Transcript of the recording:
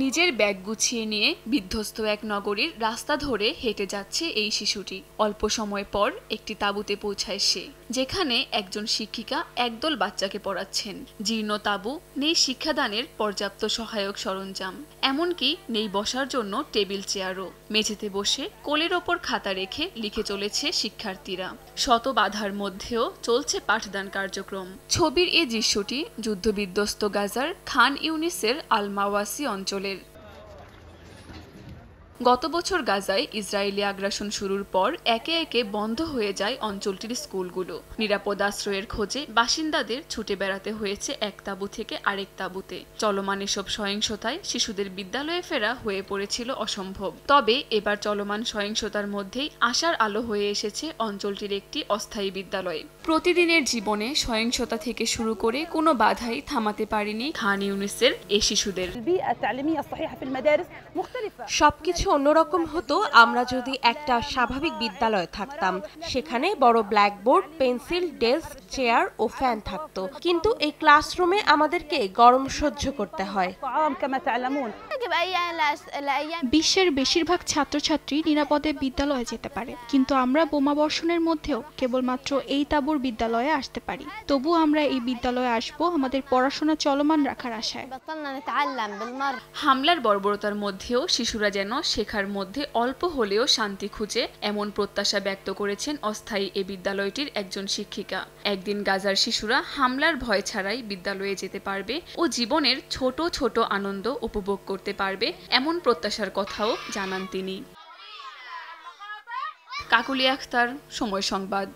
নিজের ব্যাগ গুছিয়ে নিয়ে বিধ্বস্ত এক নগরীর রাস্তা ধরে হেঁটে যাচ্ছে এই শিশুটি। অল্প সময় পর একটি তাঁবুতে পৌঁছায় সে, যেখানে একজন শিক্ষিকা একদল বাচ্চাকে পড়াচ্ছেন। জীর্ণ তাঁবু, নেই শিক্ষাদানের পর্যাপ্ত সহায়ক সরঞ্জাম, এমনকি নেই বসার জন্য টেবিল চেয়ারও। মেঝেতে বসে কোলের ওপর খাতা রেখে লিখে চলেছে শিক্ষার্থীরা। শত বাধার মধ্যেও চলছে পাঠদান কার্যক্রম। ছবির এই দৃশ্যটি যুদ্ধবিধ্বস্ত গাজার খান ইউনিসের আল মাওয়াসি অঞ্চলের। গত বছর গাজায় ইসরায়েলি আগ্রাসন শুরুর পর একে একে বন্ধ হয়ে যায় অঞ্চলটির স্কুলগুলো। নিরাপদ আশ্রয়ের খোঁজে বাসিন্দাদের ছুটে বেড়াতে হয়েছে এক তাঁবু থেকে আরেক তাঁবুতে। চলমান এসব সহিংসতায় শিশুদের বিদ্যালয়ে ফেরা হয়ে পড়েছিল অসম্ভব। তবে এবার চলমান সহিংসতার মধ্যেই আশার আলো হয়ে এসেছে অঞ্চলটির একটি অস্থায়ী বিদ্যালয়ে। প্রতিদিনের জীবনে সহিংসতা থেকে শুরু করে কোনো বাধাই থামাতে পারেনি খান ইউনিসের এ শিশুদের। সবকিছু অন্যরকম হতো আমরা যদি একটা স্বাভাবিক বিদ্যালয়ে থাকতাম, সেখানে বড় ব্ল্যাকবোর্ড, পেন্সিল, ডেস্ক, চেয়ার ও ফ্যান থাকতো। কিন্তু এই ক্লাসরুমে আমাদেরকে গরম সহ্য করতে হয়। বিশ্বের বেশিরভাগ ছাত্রছাত্রী নিরাপদে বিদ্যালয়ে যেতে পারে, কিন্তু আমরা বোমাবর্ষণের মধ্যেও কেবলমাত্র এই তাঁবুর বিদ্যালয়ে আসতে পারি। তবু আমরা এই বিদ্যালয়ে আসবো আমাদের পড়াশোনা চলমান রাখার আশায়। হামলার বর্বরতার মধ্যেও শিশুরা যেন শেখার মধ্যে অল্প হলেও শান্তি খুঁজে, এমন প্রত্যাশা ব্যক্ত করেছেন অস্থায়ী এ বিদ্যালয়টির একজন শিক্ষিকা। একদিন গাজার শিশুরা হামলার ভয় ছাড়াই বিদ্যালয়ে যেতে পারবে ও জীবনের ছোট ছোট আনন্দ উপভোগ করতে পারবে, এমন প্রত্যাশার কথাও জানান তিনি। কাকুলি আখতার, সময় সংবাদ।